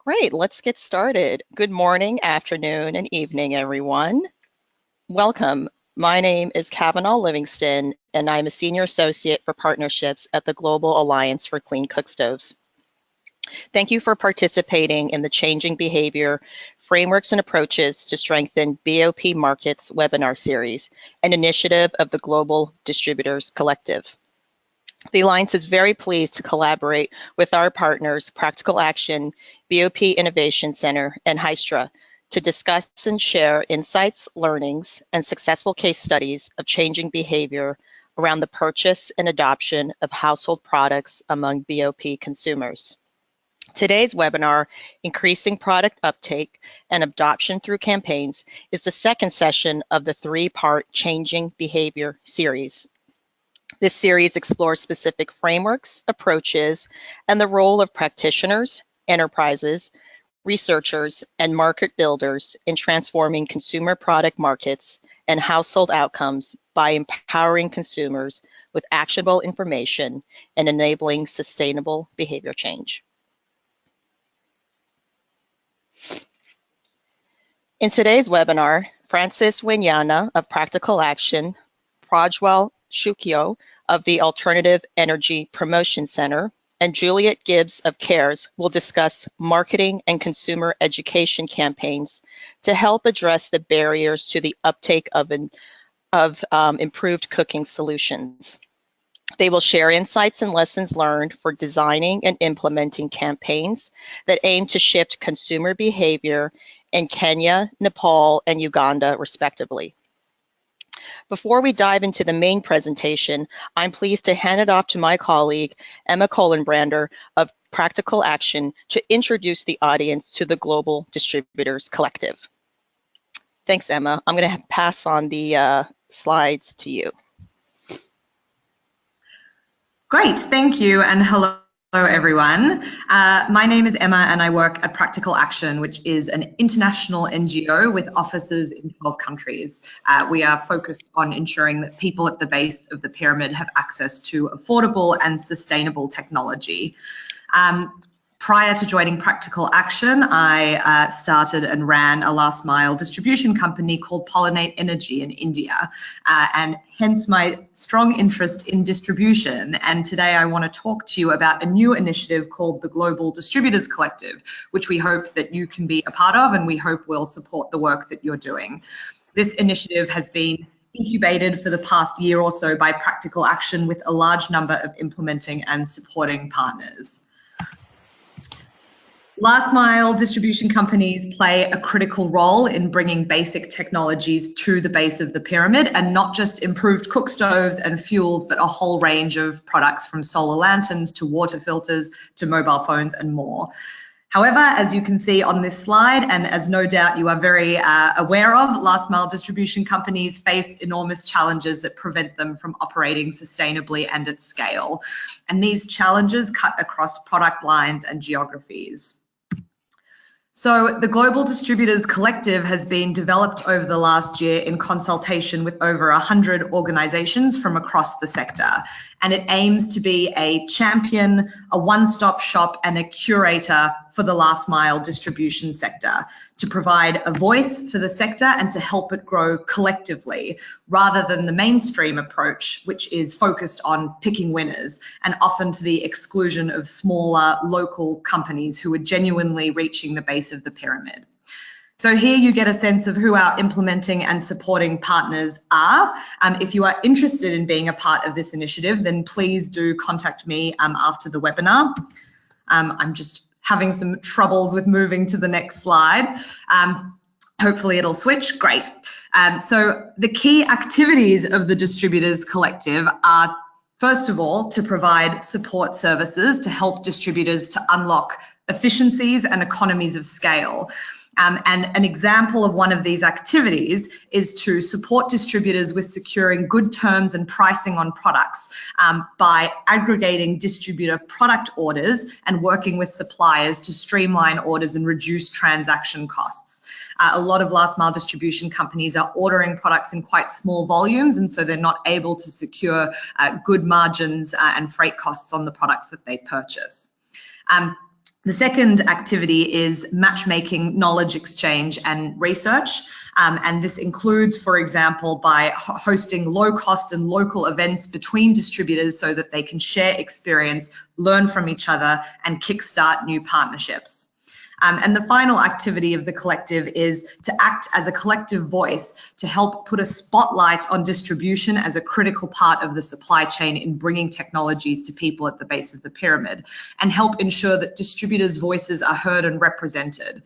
Great, let's get started. Good morning, afternoon, and evening, everyone. Welcome. My name is Kavanaugh Livingston, and I'm a Senior Associate for Partnerships at the Global Alliance for Clean Cook Stoves. Thank you for participating in the Changing Behavior Frameworks and Approaches to Strengthen BOP Markets webinar series, an initiative of the Global Distributors Collective. The Alliance is very pleased to collaborate with our partners, Practical Action, BOP Innovation Center, and Hystra to discuss and share insights, learnings, and successful case studies of changing behavior around the purchase and adoption of household products among BOP consumers. Today's webinar, Increasing Product Uptake and Adoption Through Campaigns, is the second session of the three-part Changing Behavior series. This series explores specific frameworks, approaches, and the role of practitioners, enterprises, researchers, and market builders in transforming consumer product markets and household outcomes by empowering consumers with actionable information and enabling sustainable behavior change. In today's webinar, Francis Winyana of Practical Action, Prajwal Shukio of the Alternative Energy Promotion Center, and Juliet Gibbs of CARES will discuss marketing and consumer education campaigns to help address the barriers to the uptake of improved cooking solutions. They will share insights and lessons learned for designing and implementing campaigns that aim to shift consumer behavior in Kenya, Nepal, and Uganda, respectively. Before we dive into the main presentation, I'm pleased to hand it off to my colleague, Emma Kohlenbrander of Practical Action, to introduce the audience to the Global Distributors Collective. Thanks, Emma. I'm going to pass on the slides to you. Great, thank you, and hello everyone. My name is Emma and I work at Practical Action, which is an international NGO with offices in 12 countries. We are focused on ensuring that people at the base of the pyramid have access to affordable and sustainable technology. Prior to joining Practical Action, I started and ran a last mile distribution company called Pollinate Energy in India, and hence my strong interest in distribution. And today I want to talk to you about a new initiative called the Global Distributors Collective, which we hope that you can be a part of and we hope will support the work that you're doing. This initiative has been incubated for the past year or so by Practical Action with a large number of implementing and supporting partners. Last mile distribution companies play a critical role in bringing basic technologies to the base of the pyramid, and not just improved cook stoves and fuels, but a whole range of products from solar lanterns to water filters to mobile phones and more. However, as you can see on this slide, and as no doubt you are very aware of, last mile distribution companies face enormous challenges that prevent them from operating sustainably and at scale. And these challenges cut across product lines and geographies. So the Global Distributors Collective has been developed over the last year in consultation with over 100 organizations from across the sector. And it aims to be a champion, a one-stop shop, and a curator for the last mile distribution sector, to provide a voice for the sector and to help it grow collectively, rather than the mainstream approach, which is focused on picking winners and often to the exclusion of smaller local companies who are genuinely reaching the base of the pyramid. So here you get a sense of who our implementing and supporting partners are. If you are interested in being a part of this initiative, then please do contact me after the webinar. I'm just having some troubles with moving to the next slide. Hopefully it'll switch. Great. So the key activities of the Distributors Collective are, first of all, to provide support services to help distributors to unlock efficiencies and economies of scale. And an example of one of these activities is to support distributors with securing good terms and pricing on products by aggregating distributor product orders and working with suppliers to streamline orders and reduce transaction costs. A lot of last mile distribution companies are ordering products in quite small volumes, and so they're not able to secure good margins and freight costs on the products that they purchase. The second activity is matchmaking, knowledge exchange and research. And this includes, for example, by hosting low-cost and local events between distributors so that they can share experience, learn from each other, and kickstart new partnerships. And the final activity of the collective is to act as a collective voice to help put a spotlight on distribution as a critical part of the supply chain in bringing technologies to people at the base of the pyramid, and help ensure that distributors' voices are heard and represented.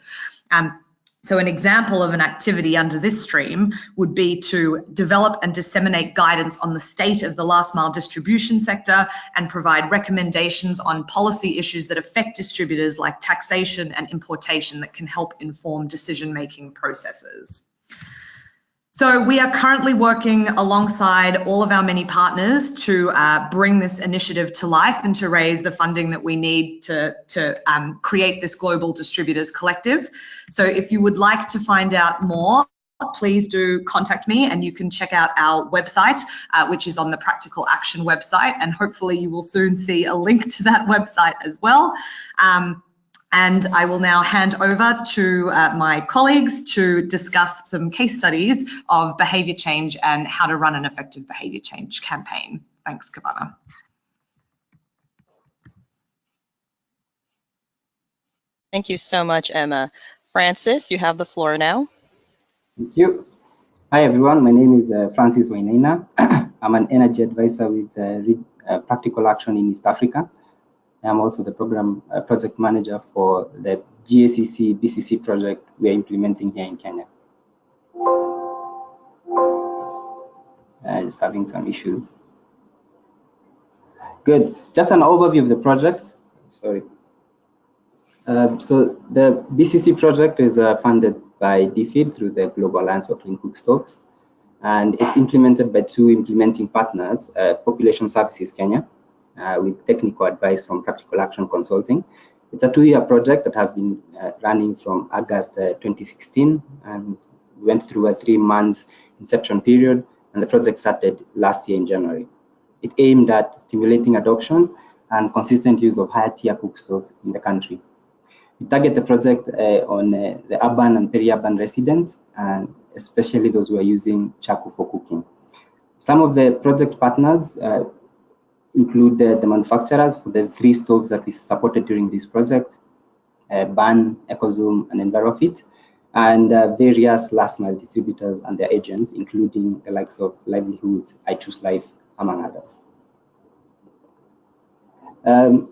So an example of an activity under this stream would be to develop and disseminate guidance on the state of the last mile distribution sector and provide recommendations on policy issues that affect distributors like taxation and importation that can help inform decision-making processes. So we are currently working alongside all of our many partners to bring this initiative to life and to raise the funding that we need to create this global distributors collective. So if you would like to find out more, please do contact me, and you can check out our website, which is on the Practical Action website, and hopefully you will soon see a link to that website as well. And I will now hand over to my colleagues to discuss some case studies of behaviour change and how to run an effective behaviour change campaign. Thanks, Kavana. Thank you so much, Emma. Francis, you have the floor now. Thank you. Hi, everyone. My name is Francis Wainaina. I'm an energy advisor with Practical Action in East Africa. I'm also the program project manager for the GACC BCC project we are implementing here in Kenya. Just having some issues. Good. Just an overview of the project. Sorry. So the BCC project is funded by DFID through the Global Alliance for Clean Cookstoves, and it's implemented by two implementing partners, Population Services Kenya, with technical advice from Practical Action Consulting. It's a 2-year project that has been running from August 2016, and we went through a 3 months inception period, and the project started last year in January. It aimed at stimulating adoption and consistent use of higher tier cookstoves in the country. We target the project on the urban and peri-urban residents, and especially those who are using charcoal for cooking. Some of the project partners include the manufacturers for the 3 stoves that we supported during this project, Ban, EcoZoom, and Envirofit, and various last mile distributors and their agents, including the likes of Livelihood, I Choose Life, among others.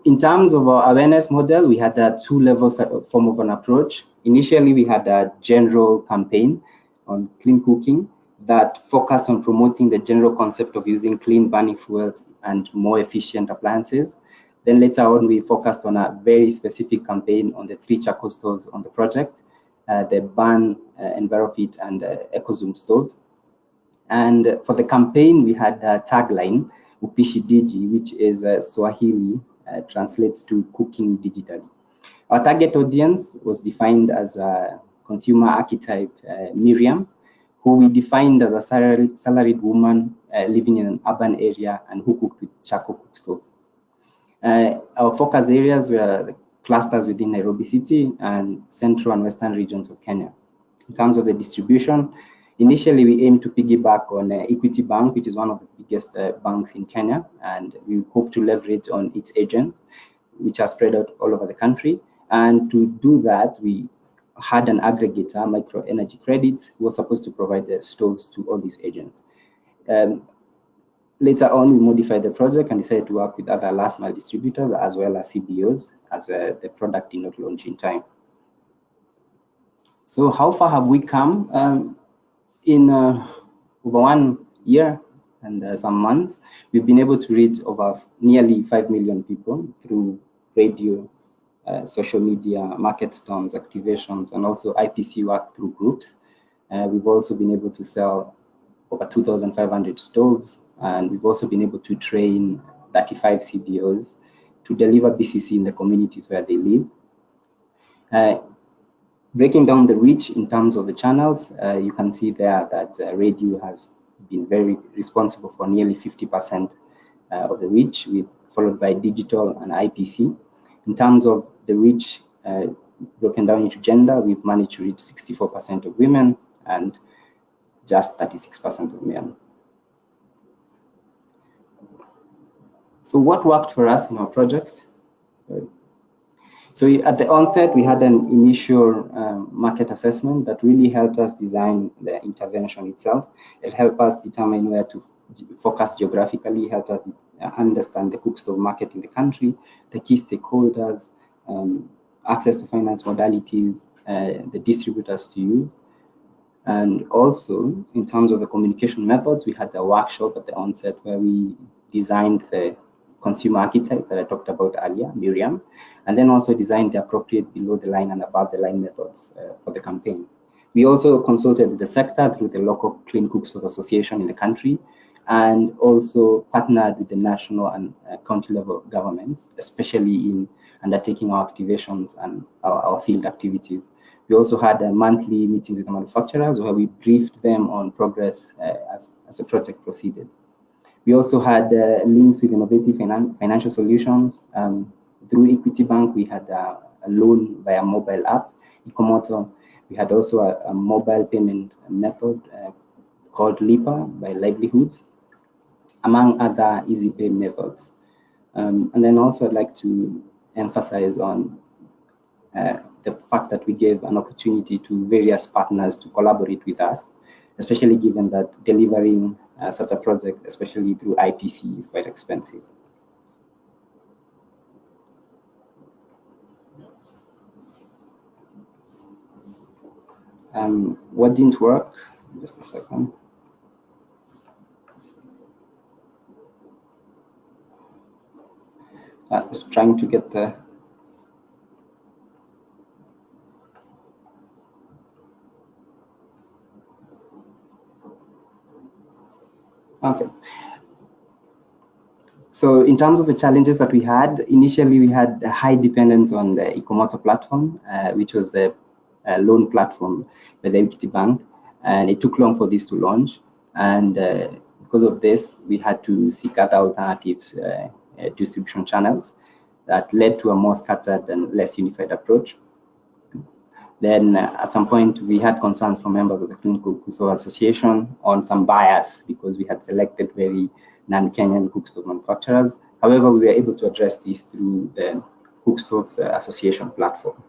In terms of our awareness model, we had a 2-level form of an approach. Initially, we had a general campaign on clean cooking that focused on promoting the general concept of using clean burning fuels and more efficient appliances. Then later on, we focused on a very specific campaign on the 3 charcoal stoves on the project, the Ban, Envirofit, and EcoZoom stoves. And for the campaign, we had a tagline, Upishi Digi, which is Swahili, translates to cooking digitally. Our target audience was defined as a consumer archetype, Miriam, who we defined as a salaried woman living in an urban area and who cooked with charcoal cook stoves. Our focus areas were the clusters within Nairobi City and central and western regions of Kenya. In terms of the distribution, initially we aimed to piggyback on Equity Bank, which is one of the biggest banks in Kenya, and we hope to leverage on its agents, which are spread out all over the country. And to do that, we had an aggregator, Micro Energy Credits, who was supposed to provide the stoves to all these agents. Later on, we modified the project and decided to work with other last mile distributors as well as CBOs, as the product did not launch in time. So how far have we come? In over 1 year and some months, we've been able to reach over nearly 5 million people through radio, social media, market storms, activations, and also IPC work through groups. We've also been able to sell over 2,500 stoves, and we've also been able to train 35 CBOs to deliver BCC in the communities where they live. Breaking down the reach in terms of the channels, you can see there that radio has been very responsible for nearly 50% of the reach, followed by digital and IPC. In terms of the reach, broken down into gender, we've managed to reach 64% of women and just 36% of men. So what worked for us in our project? So at the onset, we had an initial market assessment that really helped us design the intervention itself. It helped us determine where to focus geographically, helped us understand the cook stove market in the country, the key stakeholders, access to finance modalities, the distributors to use. And also, in terms of the communication methods, we had a workshop at the onset where we designed the consumer architect that I talked about earlier, Miriam, and then also designed the appropriate below the line and above the line methods for the campaign. We also consulted the sector through the local Clean Cook Stove Association in the country, and also partnered with the national and county level governments, especially in undertaking our activations and our field activities. We also had monthly meetings with the manufacturers where we briefed them on progress as the project proceeded. We also had links with innovative financial solutions. Through Equity Bank, we had a loan via mobile app, Ecomoto. We had also a mobile payment method called Lipa by Livelihoods, among other easy pay methods. And then also I'd like to emphasize on the fact that we gave an opportunity to various partners to collaborate with us, especially given that delivering such a project, especially through IPC, is quite expensive. What didn't work? Just a second. I was trying to get the okay. So in terms of the challenges that we had, initially we had a high dependence on the Ecomoto platform, which was the loan platform by the Equity Bank, and it took long for this to launch. And because of this, we had to seek other alternatives, distribution channels that led to a more scattered and less unified approach. Then at some point, we had concerns from members of the Clean Cook Stove Association on some bias because we had selected very non-Kenyan cook stove manufacturers. However, we were able to address this through the Cook Stoves Association platform.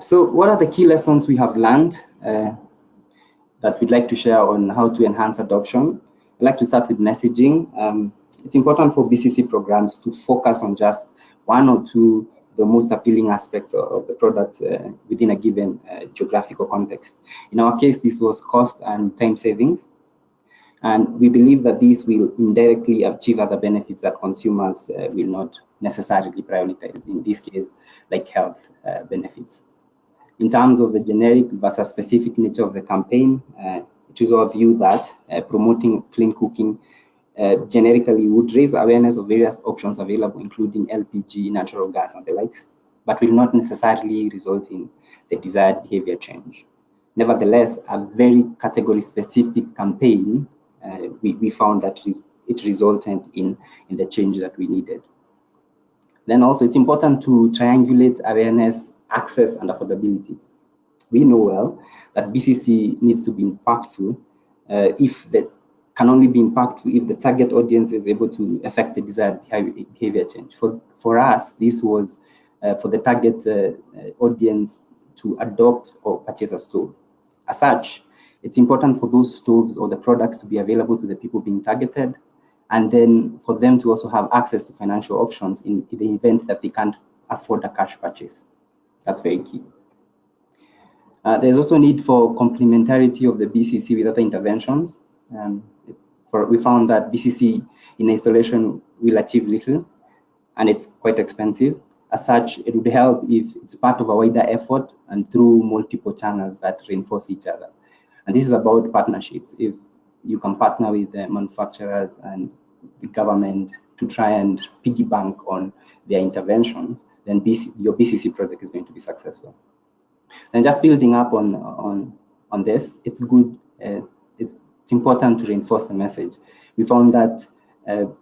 So what are the key lessons we have learned that we'd like to share on how to enhance adoption? I'd like to start with messaging. It's important for BCC programs to focus on just one or two the most appealing aspects of the product within a given geographical context. In our case, this was cost and time savings. And we believe that these will indirectly achieve other benefits that consumers will not necessarily prioritize, in this case, like health benefits. In terms of the generic versus specific nature of the campaign, it is our view that promoting clean cooking generically would raise awareness of various options available, including LPG, natural gas, and the likes, but will not necessarily result in the desired behavior change. Nevertheless, a very category-specific campaign, we found that it resulted in the change that we needed. Then also, it's important to triangulate awareness, access, and affordability. We know well that BCC needs to be impactful can only be impactful if the target audience is able to affect the desired behavior change. For us, this was for the target audience to adopt or purchase a stove. As such, it's important for those stoves or the products to be available to the people being targeted, and then for them to also have access to financial options in the event that they can't afford a cash purchase. That's very key. There's also a need for complementarity of the BCC with other interventions. We found that BCC in isolation will achieve little, and it's quite expensive. As such, it would help if it's part of a wider effort and through multiple channels that reinforce each other. And this is about partnerships. If you can partner with the manufacturers and the government to try and piggy bank on their interventions, then your BCC project is going to be successful. And just building up on this, it's good. It's important to reinforce the message. We found that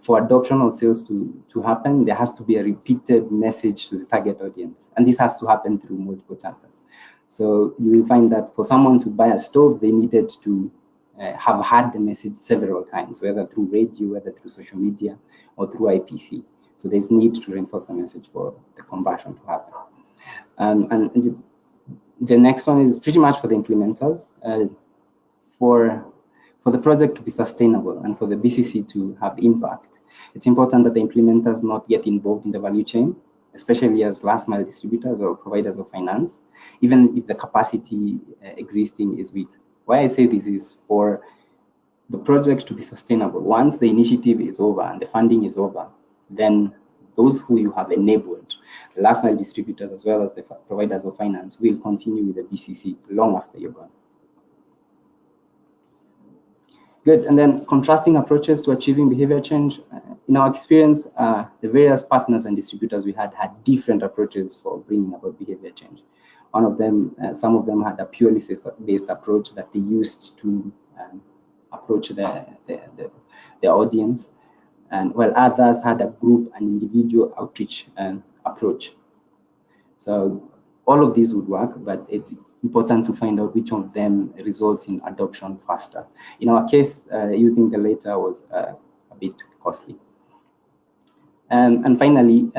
For adoption or sales to happen, there has to be a repeated message to the target audience. And this has to happen through multiple channels. So you will find that for someone to buy a stove, they needed to have had the message several times, whether through radio, whether through social media, or through IPC. So there's need to reinforce the message for the conversion to happen. And the next one is pretty much for the implementers. For the project to be sustainable and for the BCC to have impact, it's important that the implementers not get involved in the value chain, especially as last mile distributors or providers of finance, even if the capacity existing is weak. Why I say this is for the project to be sustainable. Once the initiative is over and the funding is over, then those who you have enabled, the last mile distributors as well as the providers of finance, will continue with the BCC long after you're gone. Good, and then contrasting approaches to achieving behavior change. In our experience, the various partners and distributors we had different approaches for bringing about behavior change. One of them, some of them had a purely based approach that they used to approach the audience, and while others had a group and individual outreach approach. So all of these would work, but it's important to find out which of them results in adoption faster. In our case, using the latter was a bit costly. And finally,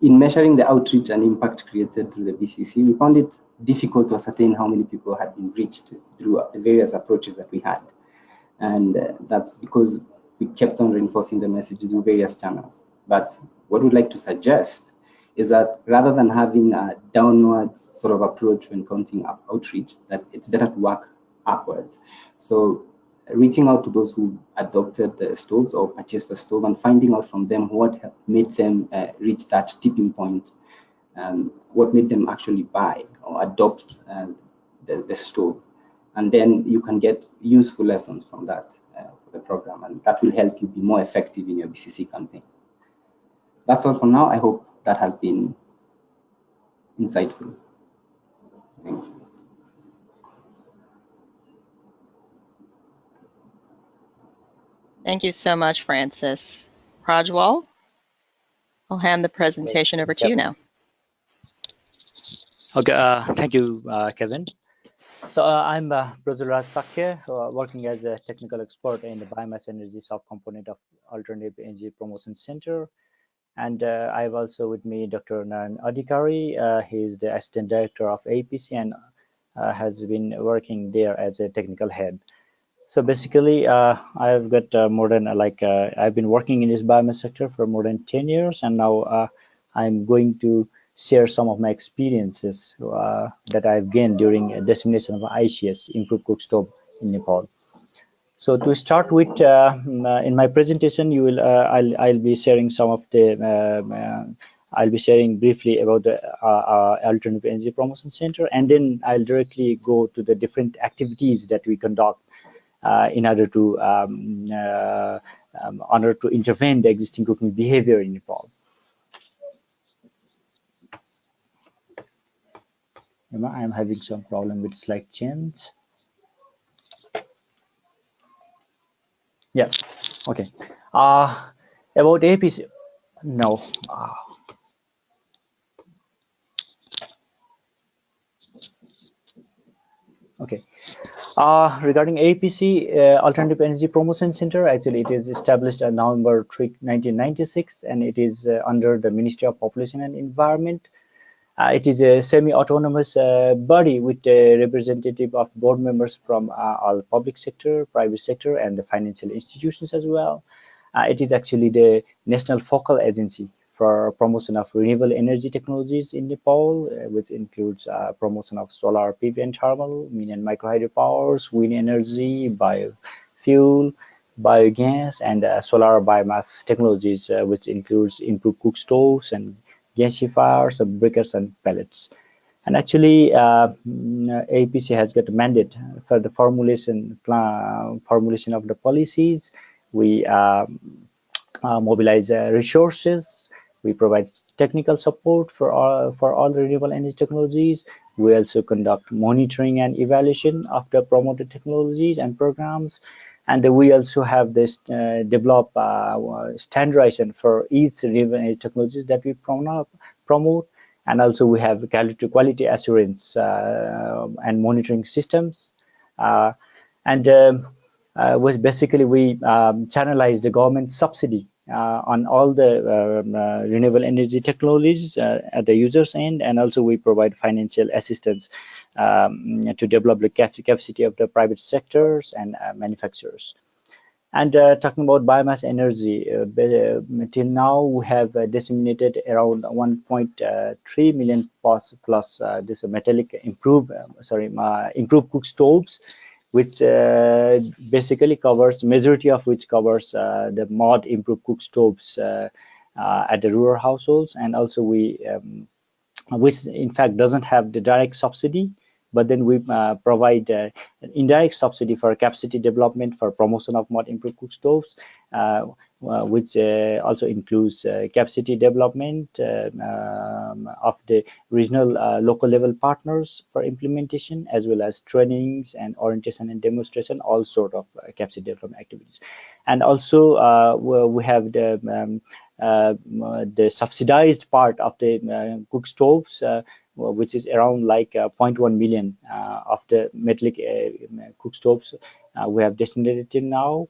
in measuring the outreach and impact created through the BCC, we found it difficult to ascertain how many people had been reached through the various approaches that we had. And that's because we kept on reinforcing the message through various channels. But what we'd like to suggest is that rather than having a downward sort of approach when counting outreach, that it's better to work upwards. So reaching out to those who adopted the stoves or purchased a stove and finding out from them what made them reach that tipping point, what made them actually buy or adopt the stove. And then you can get useful lessons from that for the program, and that will help you be more effective in your BCC campaign. That's all for now. I hope that has been insightful. Thank you. Thank you so much, Francis. Prajwal, I'll hand the presentation over to you now. Okay, thank you, Kevin. So I'm Prajwal Sakya, working as a technical expert in the biomass energy subcomponent of Alternative Energy Promotion Center. And I have also with me Dr. Naran Adhikari. He is the Assistant Director of APC and has been working there as a technical head. So basically, I've got more than I've been working in this biomass sector for more than 10 years, and now I'm going to share some of my experiences that I've gained during a dissemination of ICS, Improved Cook Stove, in Nepal. So to start with, in my presentation, you will I'll be sharing some of the I'll be sharing briefly about the Alternative Energy Promotion Center, and then I'll directly go to the different activities that we conduct in order to intervene the existing cooking behavior in Nepal. I'm having some problem with slide change. Yeah, okay. About APC, no. Okay. Regarding APC, Alternative Energy Promotion Center, actually it is established on November 3, 1996, and it is under the Ministry of Population and Environment. It is a semi-autonomous body with a representative of board members from all public sector, private sector, and the financial institutions as well. It is actually the national focal agency for promotion of renewable energy technologies in Nepal, which includes promotion of solar PV and thermal, mini and micro hydropowers, wind energy, biofuel, biogas, and solar biomass technologies, which includes improved cook stoves and gasifiers, briquettes, and pellets. And actually, APC has got a mandate for the formulation of the policies. We mobilize resources. We provide technical support for all the renewable energy technologies. We also conduct monitoring and evaluation of the promoted technologies and programs. And we also have this develop standardization for each technologies that we promote. And also we have quality assurance and monitoring systems. And was basically we channelize the government subsidy on all the renewable energy technologies at the user's end, and also we provide financial assistance to develop the capacity of the private sectors and manufacturers. And talking about biomass energy, till now we have disseminated around 1.3 million plus this metallic improved cook stoves, which basically covers majority of which covers the mod improved cook stoves at the rural households. And also we which in fact doesn't have the direct subsidy, but then we provide an indirect subsidy for capacity development for promotion of mod improved cook stoves, which also includes capacity development of the regional local level partners for implementation, as well as trainings and orientation and demonstration, all sort of capacity development activities. And also we have the subsidized part of the cook stoves, which is around like 0.1 million of the metallic cook stoves we have designated till now.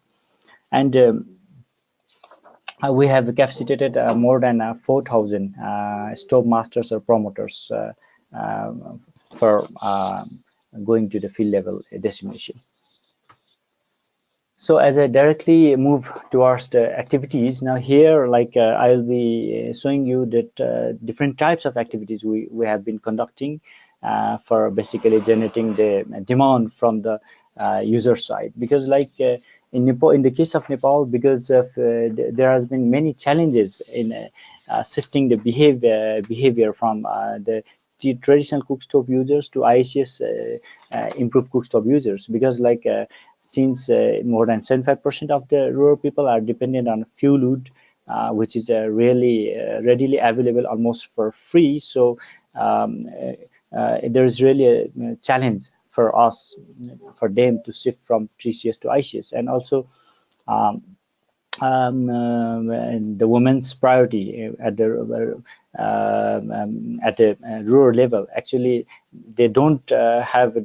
And we have capacitated more than 4,000 stove masters or promoters for going to the field level dissemination. So as I directly move towards the activities, now here, like I'll be showing you that different types of activities we have been conducting for basically generating the demand from the user side. Because like in Nepal, in the case of Nepal, because of there has been many challenges in shifting the behavior from the traditional cookstove users to ICS improved cookstove users, because like since more than 75% of the rural people are dependent on fuel wood, which is really readily available almost for free. So there is really a challenge for us, for them to shift from TCS to ICS. And also the women's priority at the rural level, actually they don't have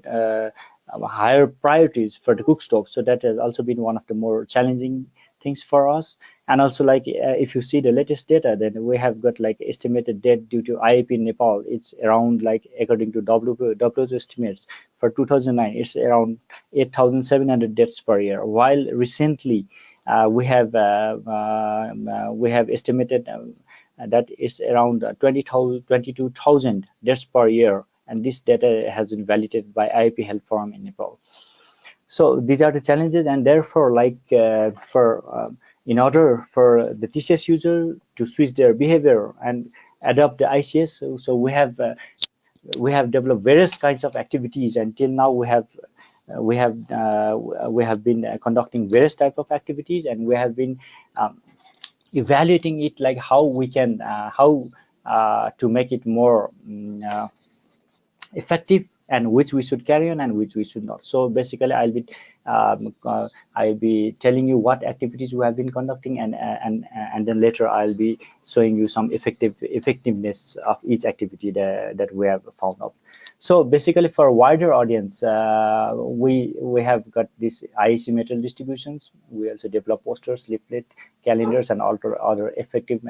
higher priorities for the cook stove. So that has also been one of the more challenging things for us. And also like if you see the latest data, then we have got like estimated death due to IAP in Nepal. It's around, like according to WHO's estimates for 2009, it's around 8,700 deaths per year. While recently we have estimated that is around 22,000 deaths per year, and this data has been validated by IAP Health Forum in Nepal. So these are the challenges, and therefore, like in order for the TCS user to switch their behavior and adopt the ICS, so we have developed various kinds of activities. Until now, we have been conducting various type of activities, and we have been evaluating it, like how we can to make it more effective, and which we should carry on and which we should not. So basically, I'll be telling you what activities we have been conducting, and then later I'll be showing you some effectiveness of each activity that we have found out. So basically, for a wider audience, we have got these IEC material distributions. We also develop posters, leaflet, calendars, and other effective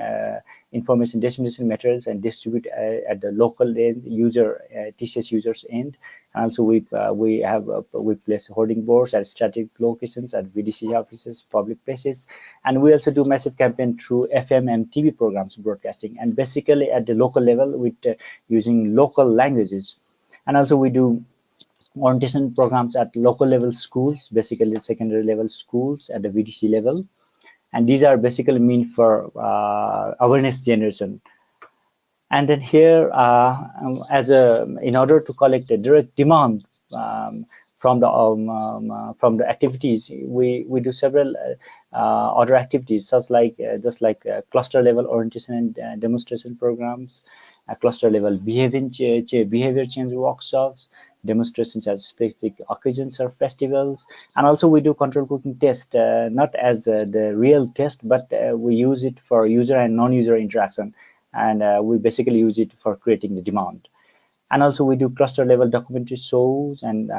information dissemination materials, and distribute at the local end user, TCS users end. And also we place hoarding boards at strategic locations, at VDC offices, public places, and we also do massive campaign through FM and TV programs broadcasting, and basically at the local level with using local languages. And also we do orientation programs at local level schools, basically secondary level schools at the VDC level, and these are basically meant for awareness generation. And then here, in order to collect the direct demand from the activities, we do several other activities, such like just like cluster level orientation and demonstration programs, cluster level behavior change workshops, demonstrations at specific occasions or festivals. And also we do control cooking test, not as the real test, but we use it for user and non-user interaction, and we basically use it for creating the demand. And also we do cluster level documentary shows and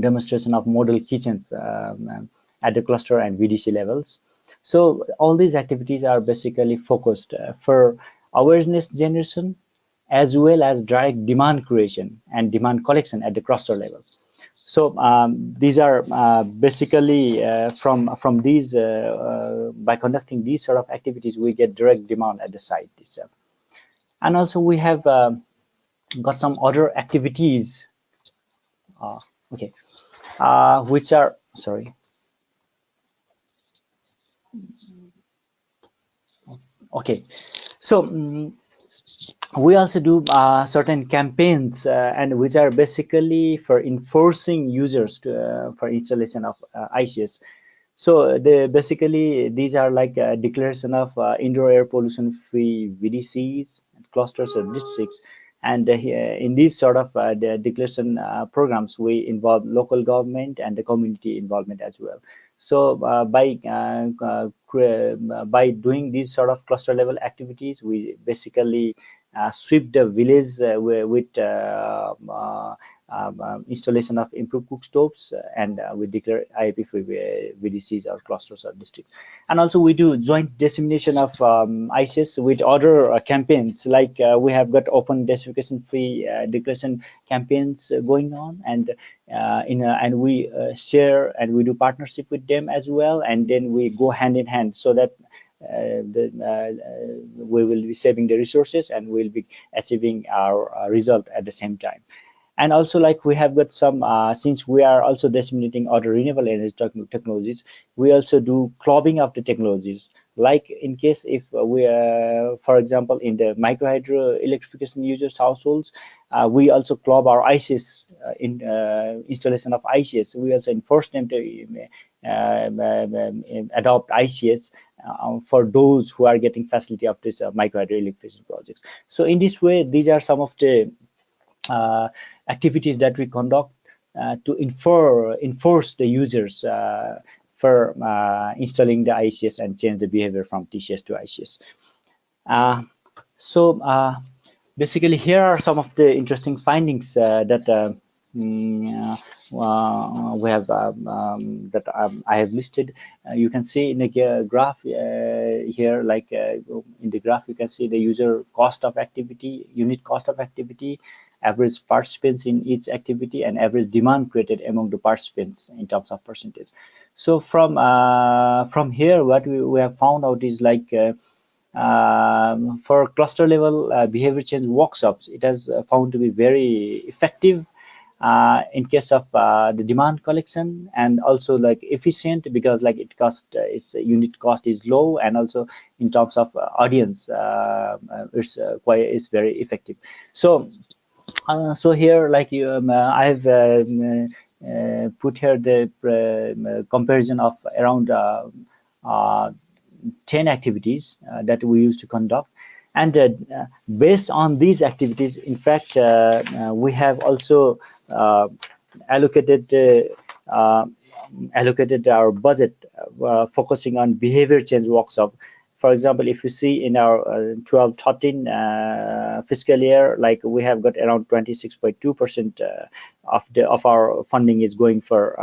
demonstration of model kitchens at the cluster and VDC levels. So all these activities are basically focused for awareness generation, as well as direct demand creation and demand collection at the cluster level. So these are basically from these, by conducting these sort of activities, we get direct demand at the site itself. And also we have got some other activities, okay, which are, sorry. Okay, so we also do certain campaigns, and which are basically for enforcing users to, for installation of ICS. So basically these are like a declaration of indoor air pollution free VDCs, clusters or districts. And in these sort of the declaration programs, we involve local government and the community involvement as well. So by doing these sort of cluster level activities, we basically sweep the village with installation of improved cook stoves, and we declare IAP free VDCs or clusters or districts. And also we do joint dissemination of ICS with other campaigns, like we have got open desertification free declaration campaigns going on, and and we share and we do partnership with them as well, and then we go hand in hand, so that we will be saving the resources and we'll be achieving our result at the same time. And also, like, we have got some since we are also disseminating other renewable energy technologies, we also do clubbing of the technologies. Like in case if we for example, in the micro hydro electrification users households, we also club our ICS in installation of ICS. We also enforce them to adopt ICS for those who are getting facility of this micro hydro electrification projects. So in this way, these are some of the activities that we conduct to enforce the users for installing the ICS and change the behavior from TCS to ICS. So basically, here are some of the interesting findings that we have I have listed. You can see in the graph here, like in the graph, you can see the user cost of activity, unit cost of activity, average participants in each activity, and average demand created among the participants in terms of percentage. So from here, what we have found out is, like, for cluster level behavior change workshops, it has found to be very effective in case of the demand collection, and also like efficient, because like it cost its unit cost is low, and also in terms of audience it's very effective. So so here, like I've put here the comparison of around 10 activities that we used to conduct, and based on these activities, in fact, we have also allocated our budget focusing on behavior change workshop. For example, if you see in our 12-13 fiscal year, like, we have got around 26.2% of our funding is going for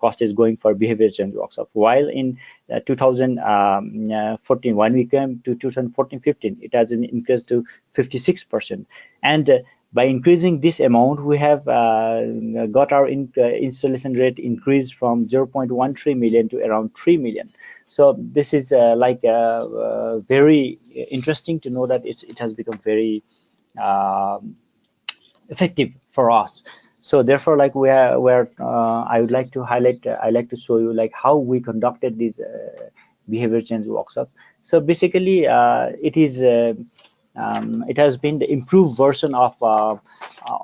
cost is going for behavior change workshop, while in 2014, when we came to 2014-15, it has increased to 56%. And by increasing this amount, we have got our installation rate increased from 0.13 million to around 3 million. So this is very interesting to know that it has become very effective for us. So therefore, like, I would like to highlight, I like to show you like how we conducted this behavior change workshop. So basically, it has been the improved version of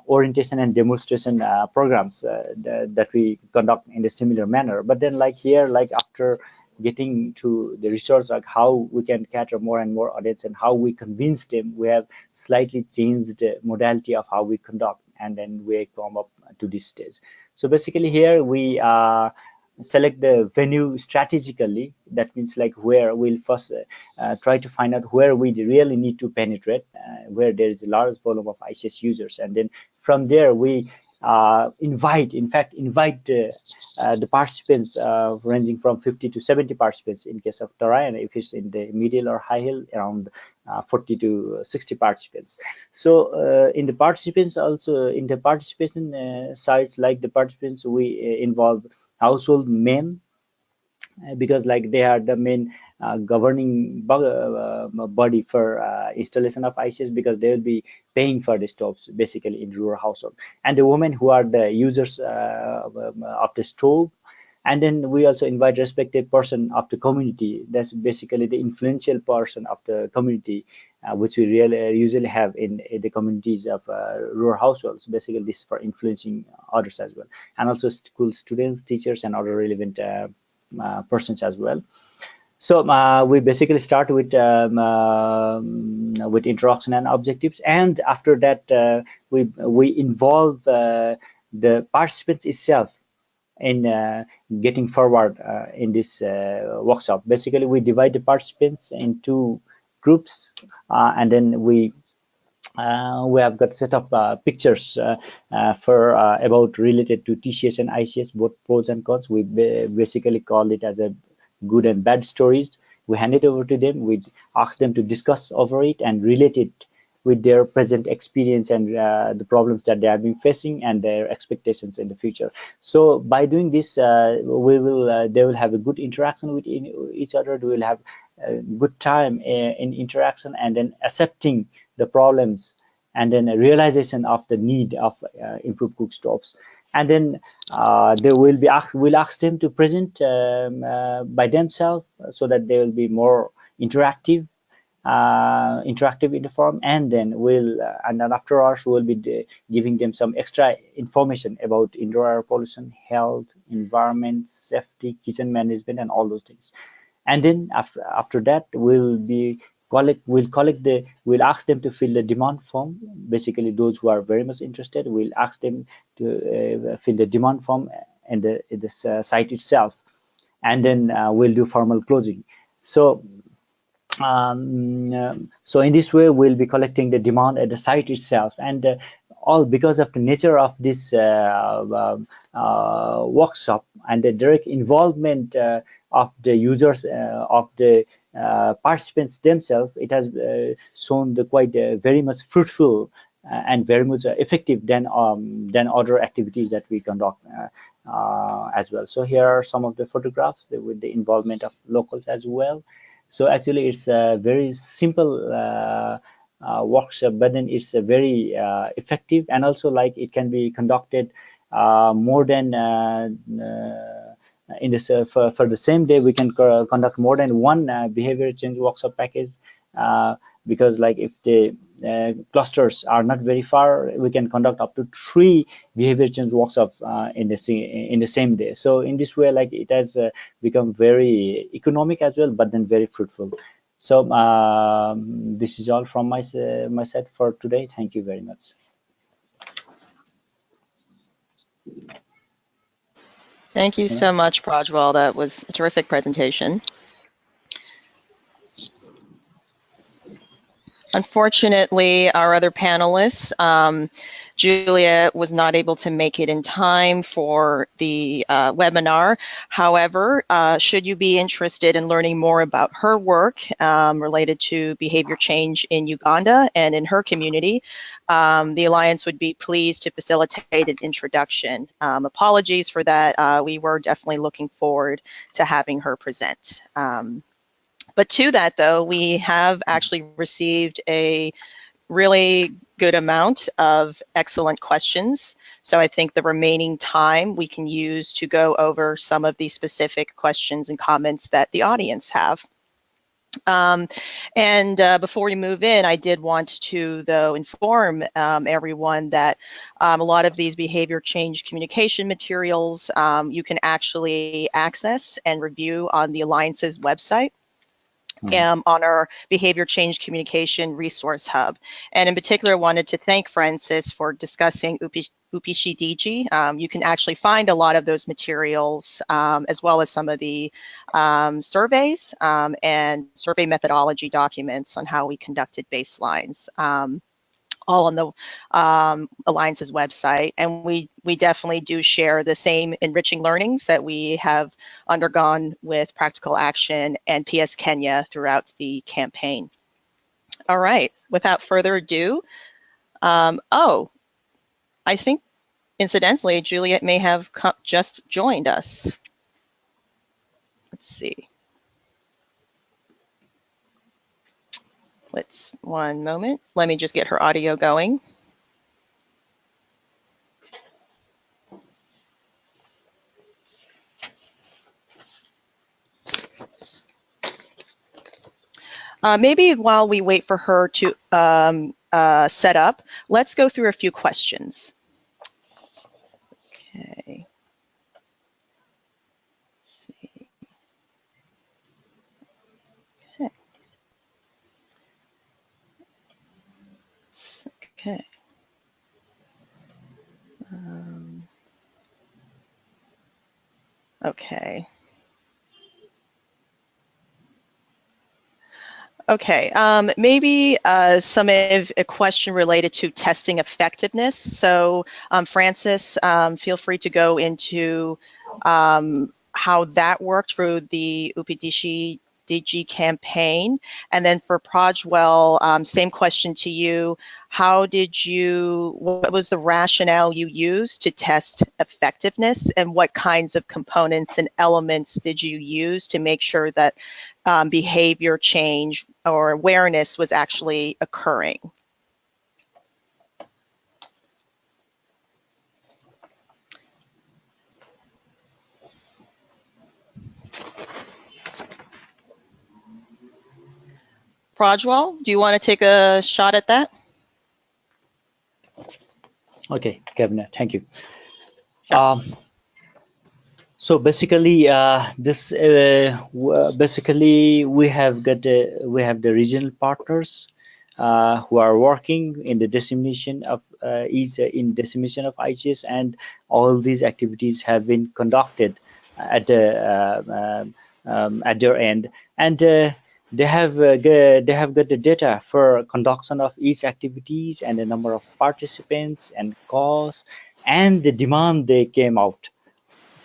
orientation and demonstration programs that we conduct in a similar manner. But then, like, here, like, after getting to the research, like how we can cater more and more audience and how we convince them, we have slightly changed the modality of how we conduct. and then we come up to this stage. So basically here we select the venue strategically. That means like where we'll first try to find out where we really need to penetrate, where there is a large volume of ICS users, and then from there we invite the participants, ranging from 50 to 70 participants in case of terrain. If it's in the middle or high hill, around 40 to 60 participants. So in the participation sites, like the participants, we involve household men, because like they are the main governing body for installation of ICS, because they will be paying for the stoves basically in rural household, and the women who are the users of the stove. And then we also invite respected person of the community. That's basically the influential person of the community, which we really usually have in the communities of rural households. Basically, this is for influencing others as well, and also school students, teachers, and other relevant persons as well. So we basically start with introduction and objectives, and after that we involve the participants itself in getting forward in this workshop. Basically, we divide the participants into groups, and then we have got set up pictures for about related to TCS and ICS, both pros and cons. We basically call it as a good and bad stories. We hand it over to them. We ask them to discuss over it and relate it with their present experience and the problems that they have been facing and their expectations in the future. So by doing this, they will have a good interaction with each other. They will have a good time in interaction, and then accepting the problems, and then a realization of the need of improved cook stoves. And then we'll ask them to present by themselves, so that they will be more interactive in the forum. And then and then after us we'll be giving them some extra information about indoor air pollution, health, environment, safety, kitchen management, and all those things. And then after that we'll ask them to fill the demand form. Basically, those who are very much interested, we'll ask them to fill the demand form in the site itself, and then we'll do formal closing. So so in this way we'll be collecting the demand at the site itself, and all because of the nature of this workshop and the direct involvement of the users, of the participants themselves. It has shown the quite very much fruitful and very much effective than other activities that we conduct as well. So here are some of the photographs with the involvement of locals as well. So actually it's a very simple workshop, but then it's a very effective, and also like it can be conducted more than in this for the same day. We can conduct more than one behavior change workshop package, because like if the clusters are not very far, we can conduct up to 3 behavior change workshops in the same day. So in this way, like it has become very economic as well, but then very fruitful. So this is all from my side for today. Thank you very much. Thank you so much, Prajwal. That was a terrific presentation. Unfortunately, our other panelists, Juliet was not able to make it in time for the webinar. However, should you be interested in learning more about her work related to behavior change in Uganda and in her community, the Alliance would be pleased to facilitate an introduction. Apologies for that. We were definitely looking forward to having her present. But to that, though, we have actually received a really good amount of excellent questions. So I think the remaining time we can use to go over some of the specific questions and comments that the audience have. Before we move in, I did want to, though, inform everyone that a lot of these behavior change communication materials you can actually access and review on the Alliance's website. on our Behavior Change Communication Resource Hub. And in particular, wanted to thank Francis for discussing Upishidiji. You can actually find a lot of those materials, as well as some of the surveys and survey methodology documents on how we conducted baselines. All on the Alliance's website. And we definitely do share the same enriching learnings that we have undergone with Practical Action and PS Kenya throughout the campaign. All right, without further ado, oh, I think incidentally, Juliet may have just joined us. Let's see. One moment. Let me just get her audio going. Maybe while we wait for her to set up, let's go through a few questions. Okay. Okay. Okay. Okay, maybe some of a question related to testing effectiveness. So Francis, feel free to go into how that worked through the UPDG campaign. And then for Projwell, same question to you. What was the rationale you used to test effectiveness, and what kinds of components and elements did you use to make sure that behavior change or awareness was actually occurring? Projwell, do you want to take a shot at that? Okay, Kevin, thank you. Sure. So basically, basically we have the regional partners who are working in the dissemination of dissemination of IGS, and all these activities have been conducted at their end, and they have got the data for conduction of each activities and the number of participants and costs and the demand they came out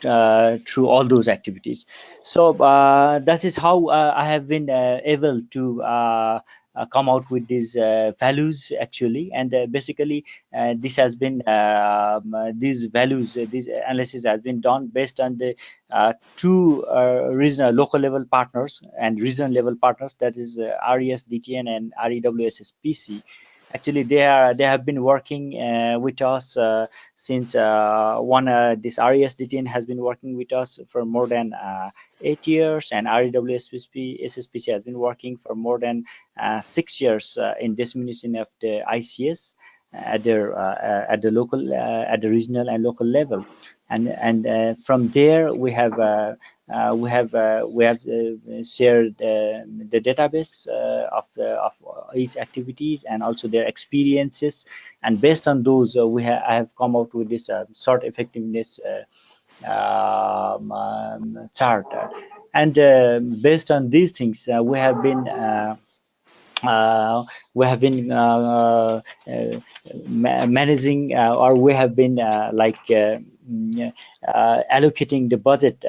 through all those activities. So that is how I have been able to come out with these values actually, and basically this has been these values, this analysis has been done based on the two regional local level partners and regional level partners, that is RESDTN and REWSSPC. Actually, they have been working with us since this RESDTN has been working with us for more than 8 years, and REWSSPC has been working for more than 6 years in dissemination of the ICS at the local, at the regional and local level, and from there we have shared the database of each activity and also their experiences, and based on those I have come out with this sort effectiveness chart, and based on these things we have been managing, or we have been allocating the budget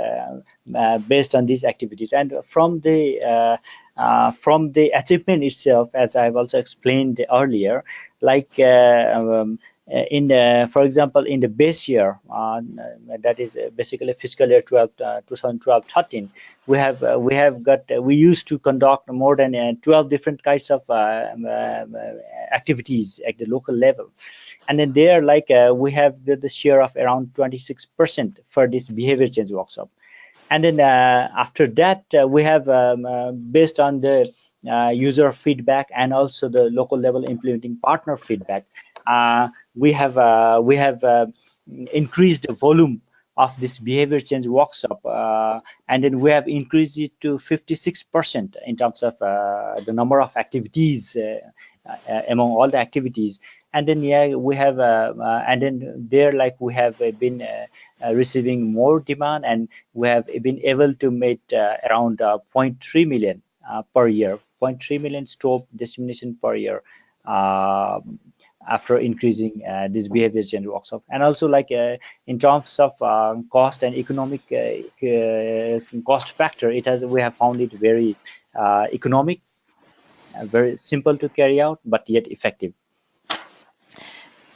based on these activities, and from the achievement itself, as I've also explained earlier, like for example, in the base year, that is basically fiscal year 2012-13, we used to conduct more than 12 different kinds of activities at the local level, and then there, we have the share of around 26% for this behavior change workshop. And then after that, we have, based on the user feedback and also the local level implementing partner feedback, we have increased the volume of this behavior change workshop, and then we have increased it to 56% in terms of the number of activities among all the activities. And then we have and then there, like, we have been receiving more demand, and we have been able to meet around 0.3 million per year, 0.3 million stove dissemination per year, after increasing this behavior change workshop. And also, like, in terms of cost and economic cost factor, we have found it very economic, very simple to carry out, but yet effective.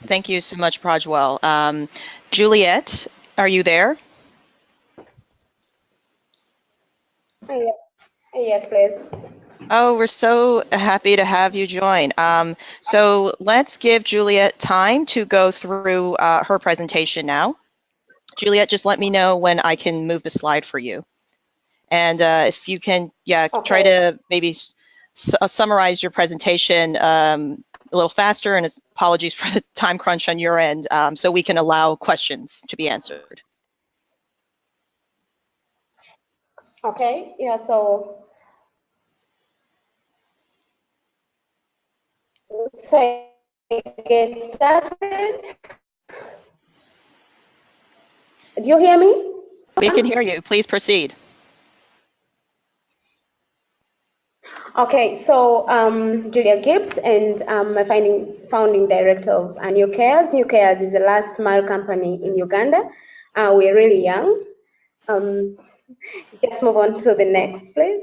Thank you so much, Prajwal. Juliet, are you there? Yes, please. Oh, we're so happy to have you join. So let's give Juliet time to go through her presentation now. Juliet, just let me know when I can move the slide for you. And if you can, try to maybe summarize your presentation a little faster, and apologies for the time crunch on your end, so we can allow questions to be answered. Okay, yeah, so get started. Do you hear me? We can hear you. Please proceed. Okay, so Julia Gibbs, and I'm a founding director of New Cares. New Cares is a last mile company in Uganda. We're really young. Just move on to the next, please.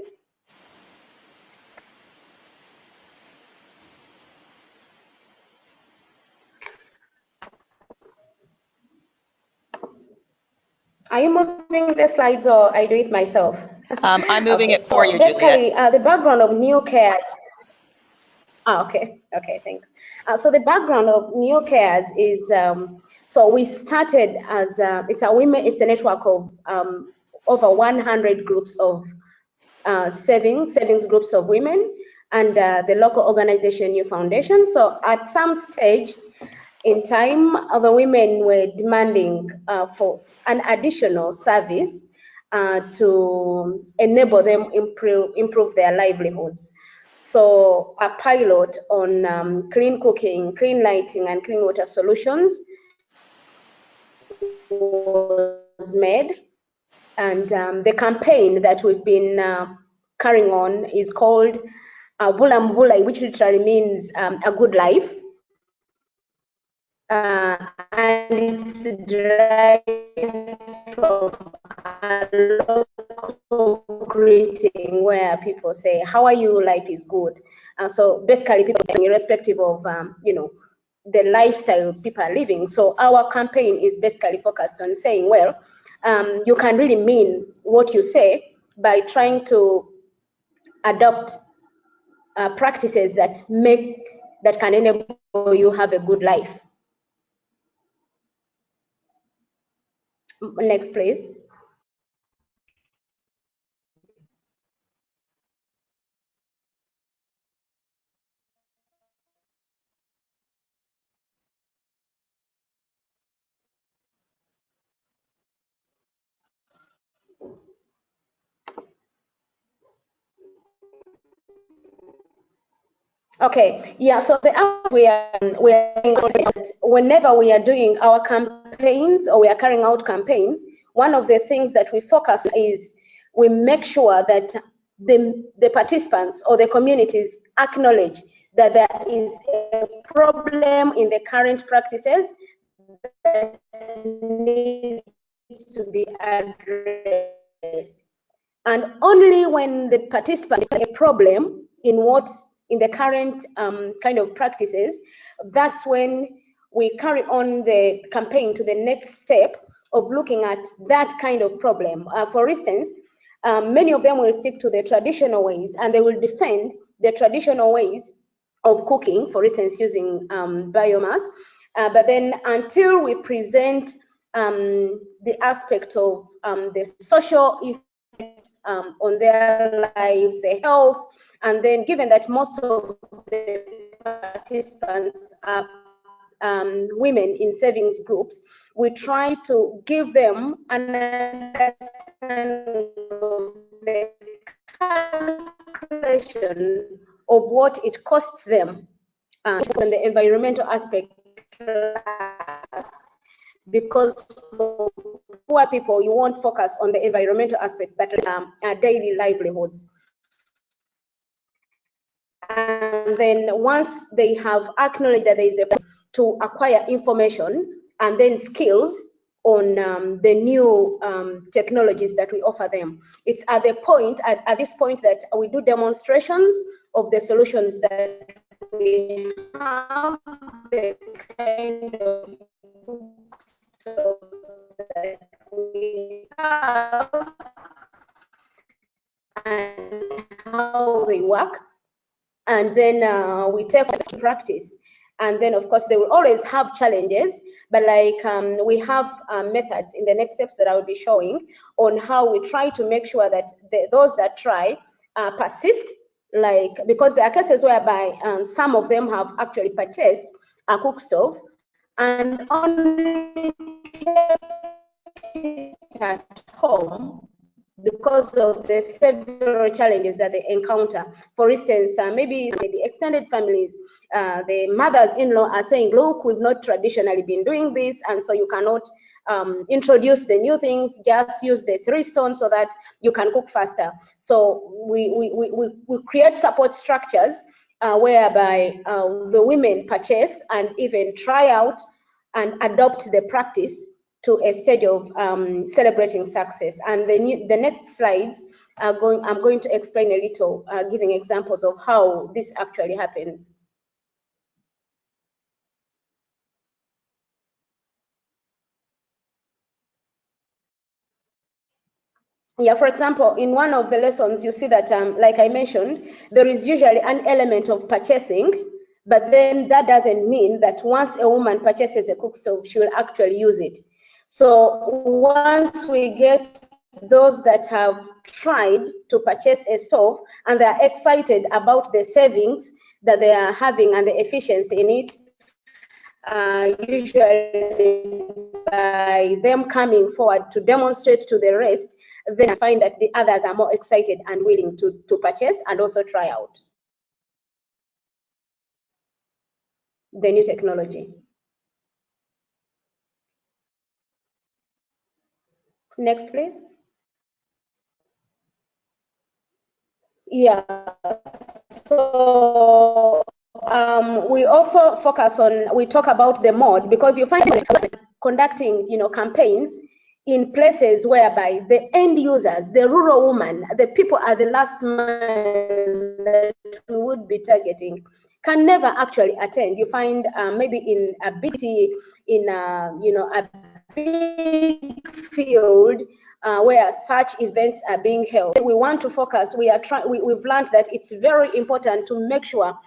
Are you moving the slides, or I do it myself? I'm moving it for you, basically, Juliet. the background of New Cares. Okay, thanks. So the background of New Cares is, so we started as it's a network of over 100 groups of savings groups of women, and the local organization New Foundation. So at some stage in time, the women were demanding for an additional service to enable them improve their livelihoods. So a pilot on clean cooking, clean lighting, and clean water solutions was made. And the campaign that we've been carrying on is called Bula Mbula, which literally means a good life. And it's derived from a local greeting where people say, "How are you? Life is good." So basically, people, irrespective of the lifestyles people are living. So our campaign is basically focused on saying, well, you can really mean what you say by trying to adopt practices that can enable you have a good life. Next, please. Okay, yeah, so the we are whenever we are doing our campaigns, or we are carrying out campaigns, one of the things that we focus on is we make sure that the participants or the communities acknowledge that there is a problem in the current practices that needs to be addressed. And only when the participants have a problem in the current kind of practices, that's when we carry on the campaign to the next step of looking at that kind of problem. For instance, many of them will stick to the traditional ways, and they will defend the traditional ways of cooking, for instance, using biomass. But then until we present the aspect of the social effects on their lives, their health, and then given that most of the participants are women in savings groups, we try to give them an understanding of the calculation of what it costs them on the environmental aspect, because for poor people, you won't focus on the environmental aspect, but daily livelihoods. And then once they have acknowledged that there is a to acquire information and then skills on the new technologies that we offer them. It's at the point, at this point, that we do demonstrations of the solutions that we have, the kind of that we have, and how they work. And then we take practice. And then, of course, they will always have challenges, but like we have methods in the next steps that I will be showing on how we try to make sure that those that try persist, like, because there are cases whereby some of them have actually purchased a cook stove and only kept it at home because of the several challenges that they encounter. For instance, maybe the extended families, the mothers-in-law are saying, look, we've not traditionally been doing this, and so you cannot introduce the new things, just use the 3 stones so that you can cook faster. So we create support structures whereby the women purchase and even try out and adopt the practice to a stage of celebrating success. And the next slides are I'm going to explain a little, giving examples of how this actually happens. Yeah, for example, in one of the lessons, you see that, like I mentioned, there is usually an element of purchasing, but then that doesn't mean that once a woman purchases a cook stove, she will actually use it. So once we get those that have tried to purchase a stove and they're excited about the savings that they are having and the efficiency in it, usually by them coming forward to demonstrate to the rest, then I find that the others are more excited and willing to purchase and also try out the new technology. Next, please. Yeah, so we also focus on, we talk about the mode, because you find conducting, campaigns in places whereby the end users, the rural woman, the people at the last mile that we would be targeting, can never actually attend. You find maybe in a big city, in a big field where such events are being held. We want to focus. We've learned that it's very important to make sure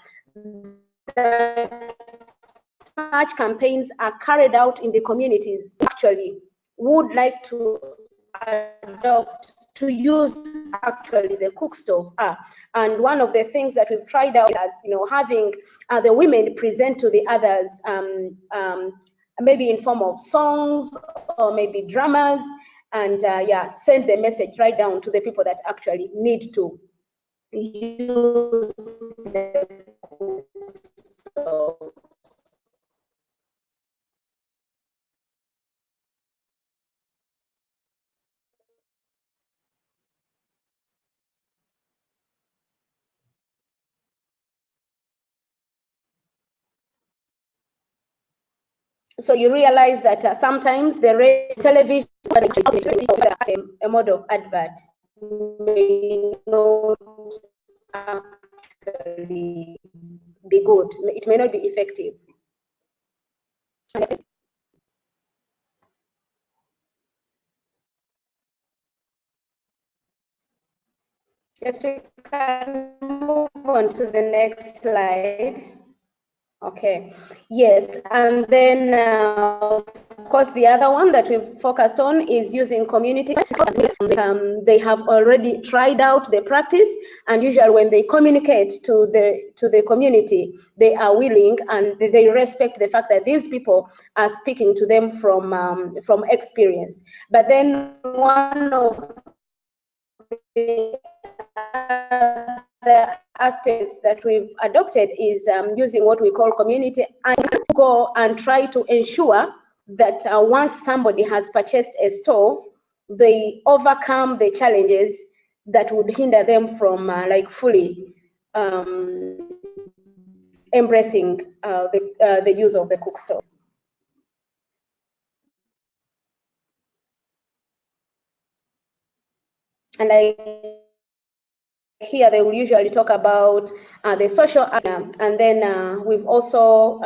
that such campaigns are carried out in the communities actually would like to adopt, to use actually the cook stove. And one of the things that we've tried out is, having the women present to the others, maybe in form of songs or maybe dramas, and send the message right down to the people that actually need to use the cook stove. So you realize that sometimes the television, a mode of advert, may not actually be good. It may not be effective. Yes, we can move on to the next slide. Okay, yes, and then of course the other one that we've focused on is using community. They have already tried out the practice, and usually when they communicate to the community, they are willing and they respect the fact that these people are speaking to them from experience. But then one of the aspects that we've adopted is using what we call community and go and try to ensure that once somebody has purchased a stove, they overcome the challenges that would hinder them from like fully embracing the use of the cook stove. And here they will usually talk about the social aspect, and then we've also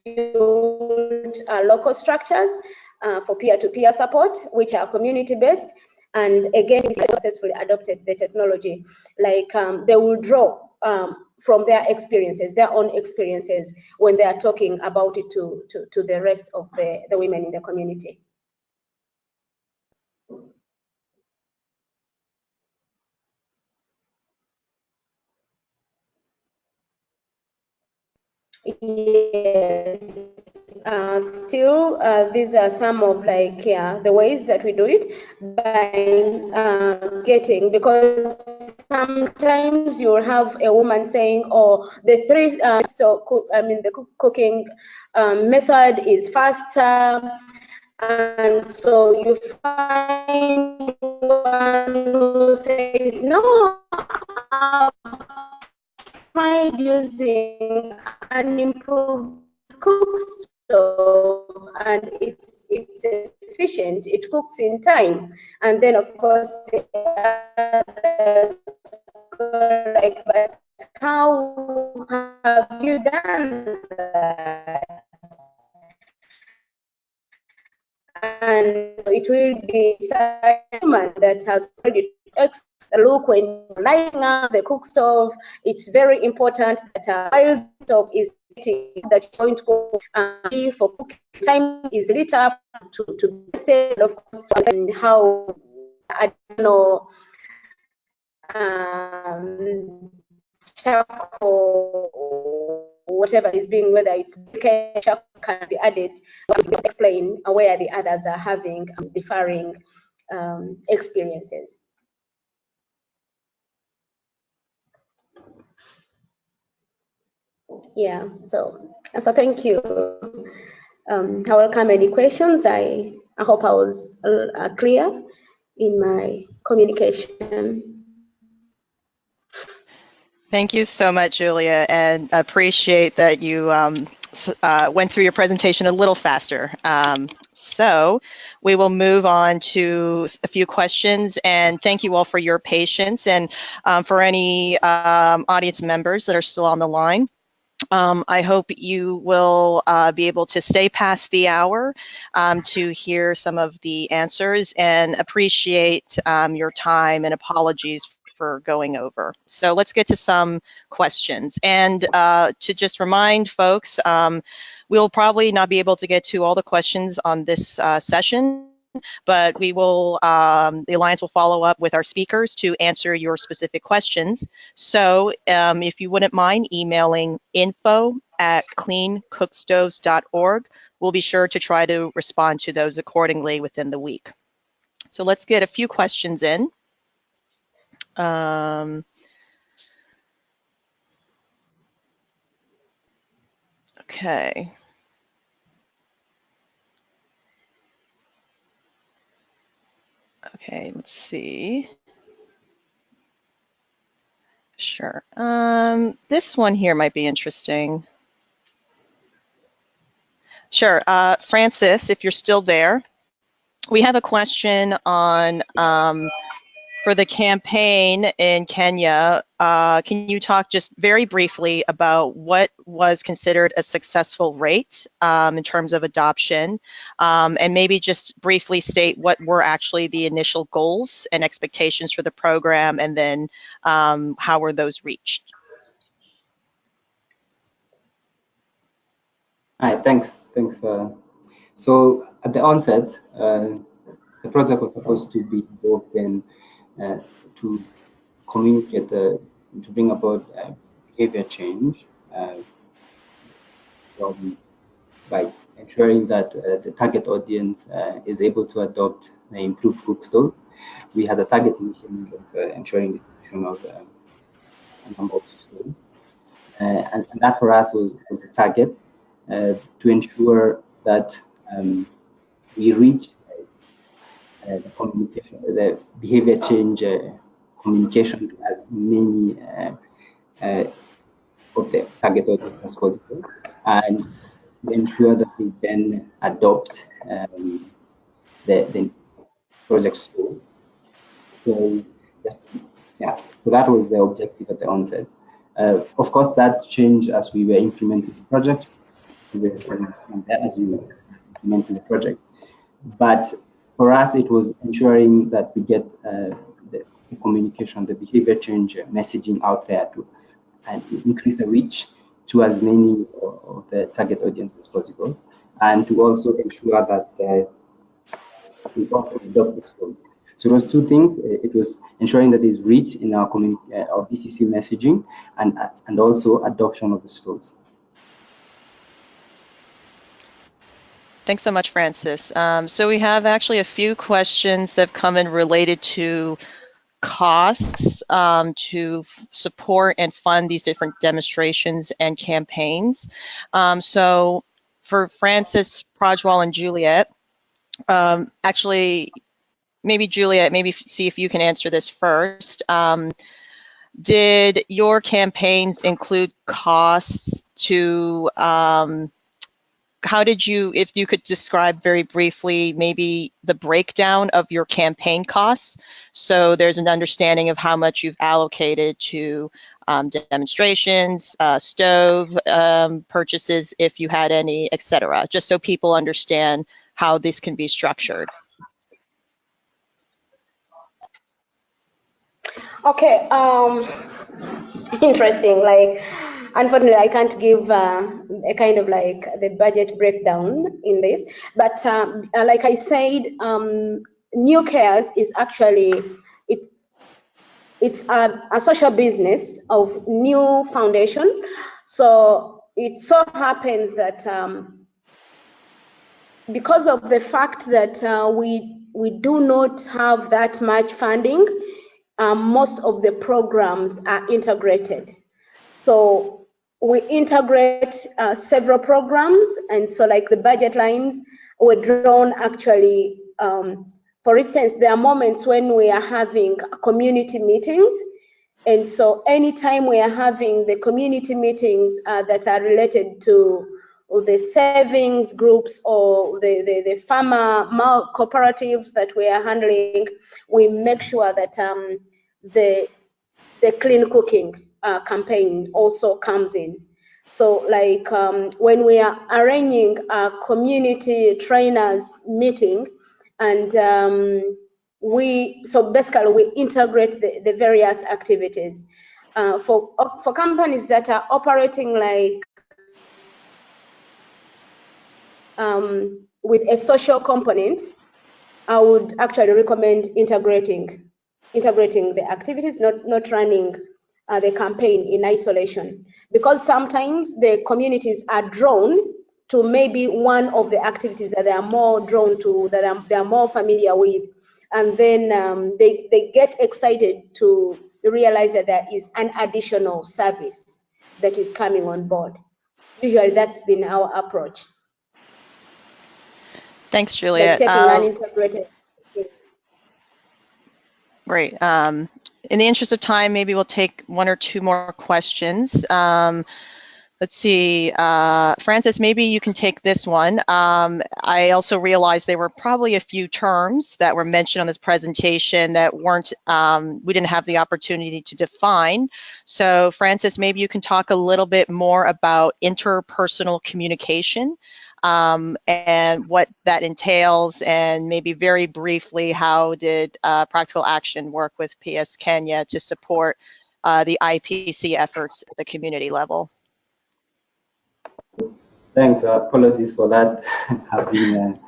built local structures for peer-to-peer support, which are community-based, and again, successfully adopted the technology. Like they will draw from their experiences, their own experiences, when they are talking about it to the rest of the women in the community. Yes. Still, these are some of like the ways that we do it by getting, because sometimes you'll have a woman saying, "Oh, the the cooking method is faster," and so you find one who says, "No, I've tried using an improved cook stove and it's efficient, it cooks in time." And then of course the others go like, "But how have you done that?" And it will be someone that has already look when lighting up the cook stove. It's very important that while the stove is that you're going to go for cooking time is lit up to stay, of course, and how I don't know charcoal or whatever is being, whether it's charcoal can be added. Explain where the others are having differing experiences. Yeah, so thank you. I welcome any questions. I hope I was clear in my communication. Thank you so much, Julia, and appreciate that you went through your presentation a little faster. So we will move on to a few questions, and thank you all for your patience, and for any audience members that are still on the line. I hope you will be able to stay past the hour to hear some of the answers, and appreciate your time, and apologies for going over. So let's get to some questions. And to just remind folks, we'll probably not be able to get to all the questions on this session, but we will, the Alliance will follow up with our speakers to answer your specific questions. So if you wouldn't mind emailing info@cleancookstoves.org, we'll be sure to try to respond to those accordingly within the week. So let's get a few questions in. Okay. Okay, let's see. Sure. This one here might be interesting. Sure. Francis, if you're still there, we have a question on For the campaign in Kenya, can you talk just very briefly about what was considered a successful rate in terms of adoption, and maybe just briefly state what were actually the initial goals and expectations for the program, and then how were those reached? Hi, thanks. So at the onset, the project was supposed to be open to communicate, to bring about behavior change from by ensuring that the target audience is able to adopt improved cook stove. We had a target initially of ensuring distribution of a number of stoves. And that for us was a target to ensure that we reach the communication, the behavior change communication to as many of the target audience as possible, and to ensure that we then adopt the project goals. So just so that was the objective at the onset. Of course, that changed as we were implementing the project. As we were implementing the project, but for us, it was ensuring that we get the communication, the behavior change messaging out there to and increase the reach to as many of the target audience as possible, and to also ensure that we also adopt the schools. So those two things, it was ensuring that there's reach in our our BCC messaging, and also adoption of the schools. Thanks so much, Francis. So we have actually a few questions that have come in related to costs to support and fund these different demonstrations and campaigns. So for Francis, Prajwal, and Juliet, actually, maybe Juliet, maybe see if you can answer this first. Did your campaigns include costs to how did you, if you could describe very briefly, maybe the breakdown of your campaign costs, so there's an understanding of how much you've allocated to demonstrations, stove purchases, if you had any, etc., just so people understand how this can be structured. Okay, interesting. Like, unfortunately, I can't give a kind of like the budget breakdown in this, but like I said, New Cares is actually it's a social business of New Foundation. So it so happens that because of the fact that we do not have that much funding, most of the programs are integrated. So we integrate several programs, and so like the budget lines were drawn actually. For instance, there are moments when we are having community meetings, and so anytime we are having the community meetings that are related to the savings groups or the farmer cooperatives that we are handling, we make sure that the clean cooking campaign also comes in. So like when we are arranging a community trainers meeting, and so basically we integrate the various activities. For companies that are operating like with a social component, I would actually recommend integrating the activities, not running the campaign in isolation, because sometimes the communities are drawn to maybe one of the activities that they are more drawn to, that they are more familiar with, and then they get excited to realize that there is an additional service that is coming on board. Usually that's been our approach. Thanks, Juliet. Like taking unintegrated. Great. In the interest of time, maybe we'll take one or two more questions. Let's see, Francis, maybe you can take this one. I also realized there were probably a few terms that were mentioned on this presentation that weren't, we didn't have the opportunity to define. So Francis, maybe you can talk a little bit more about interpersonal communication and what that entails, and maybe very briefly, how did Practical Action work with PS Kenya to support the IPC efforts at the community level? Thanks. Apologies for that. Having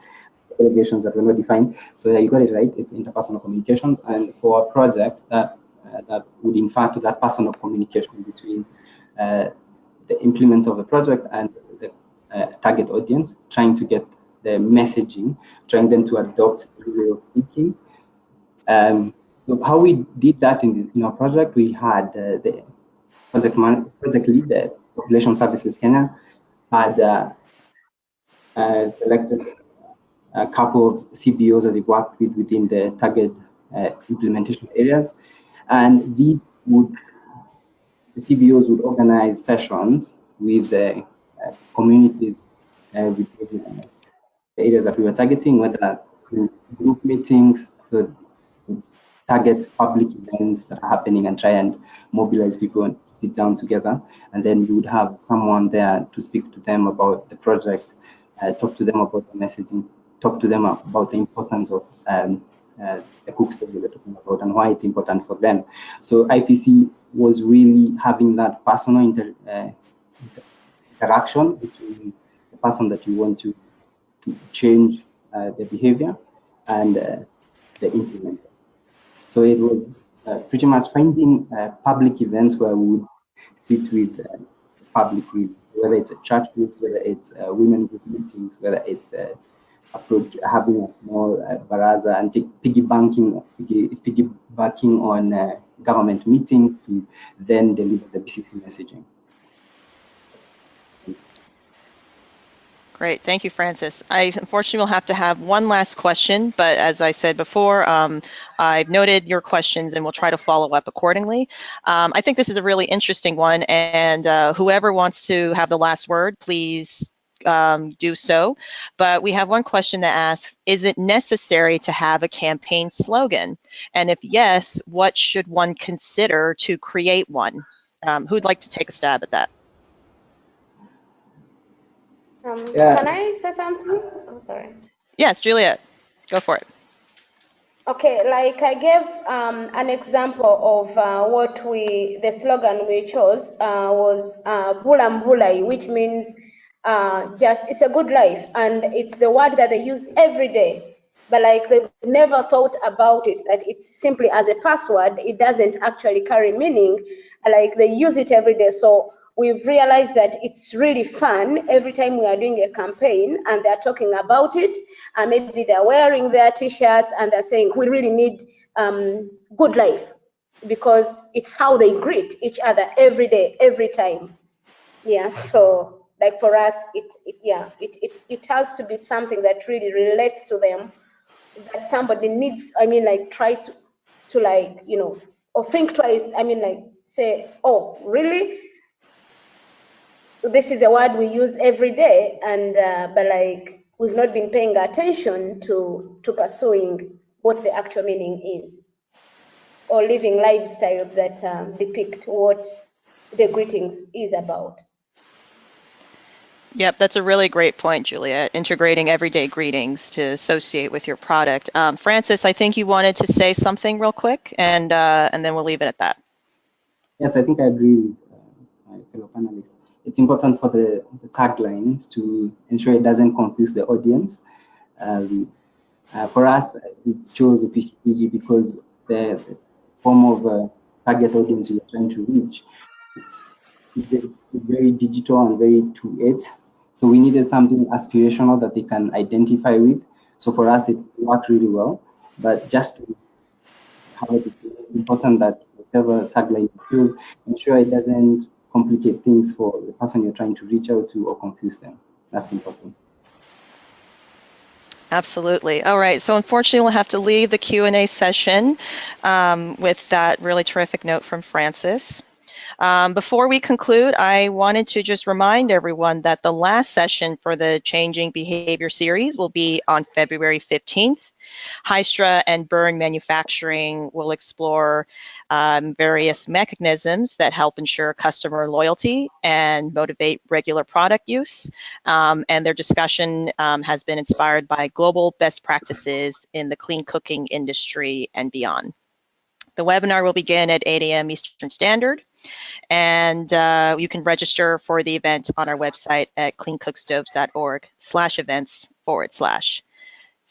allegations that were not defined. So yeah, you got it right. It's interpersonal communications, and for a project that would infer to that personal communication between the implements of the project and the target audience, trying to get the messaging, trying them to adopt a way of thinking. So how we did that in our project, we had the project lead, the Population Services Kenya, had selected a couple of CBOs that they've worked with within the target implementation areas, and the CBOs would organize sessions with the communities within the areas that we were targeting, whether through group meetings, so target public events that are happening and try and mobilize people and sit down together. And then you would have someone there to speak to them about the project, talk to them about the messaging, talk to them about the importance of the cook study we're talking about and why it's important for them. So IPC was really having that personal interaction between the person that you want to change the behavior and the implementer. So it was pretty much finding public events where we would sit with public really. So whether it's a church groups, whether it's women group meetings, whether it's having a small baraza and piggybacking on government meetings to then deliver the BCC messaging. Great, thank you, Francis. I unfortunately will have to have one last question, but as I said before, I've noted your questions and we'll try to follow up accordingly. I think this is a really interesting one, and whoever wants to have the last word, please do so. But we have one question that asks, is it necessary to have a campaign slogan? And if yes, what should one consider to create one? Who'd like to take a stab at that? Can I say something? I'm sorry. Yes, Juliet, go for it. Okay, like I gave an example of the slogan we chose was Bula Mbulai, which means it's a good life, and it's the word that they use every day. But like they've never thought about it, that it's simply as a password, it doesn't actually carry meaning. Like they use it every day. So we've realized that it's really fun every time we are doing a campaign and they're talking about it, and maybe they're wearing their t-shirts and they're saying, we really need good life, because it's how they greet each other every day, every time. Yeah, so like for us, it has to be something that really relates to them, that somebody needs, tries to like, or think twice, say, oh, really? This is a word we use every day, and but like we've not been paying attention to pursuing what the actual meaning is, or living lifestyles that depict what the greetings is about. Yep, that's a really great point, Juliet, integrating everyday greetings to associate with your product. Francis, I think you wanted to say something real quick, and then we'll leave it at that. Yes, I think I agree with my fellow panelists. It's important for the taglines to ensure it doesn't confuse the audience. For us, it shows PG because the form of target audience we are trying to reach is very digital and very to it. So we needed something aspirational that they can identify with. So for us, it worked really well. But just to have a discussion, it's important that whatever tagline you choose, ensure it doesn't complicate things for the person you're trying to reach out to or confuse them. That's important. Absolutely. All right. So unfortunately, we'll have to leave the Q&A session with that really terrific note from Francis. Before we conclude, I wanted to just remind everyone that the last session for the Changing Behavior series will be on February 15th. Hystra and Burn Manufacturing will explore various mechanisms that help ensure customer loyalty and motivate regular product use. And their discussion has been inspired by global best practices in the clean cooking industry and beyond. The webinar will begin at 8 a.m. Eastern Standard, and you can register for the event on our website at cleancookstoves.org/events/.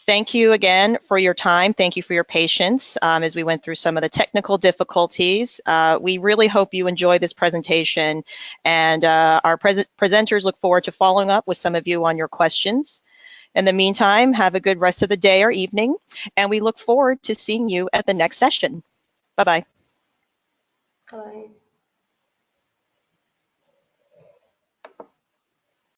Thank you again for your time. Thank you for your patience as we went through some of the technical difficulties. We really hope you enjoy this presentation, and our presenters look forward to following up with some of you on your questions. In the meantime, have a good rest of the day or evening, and we look forward to seeing you at the next session. Bye-bye. Bye.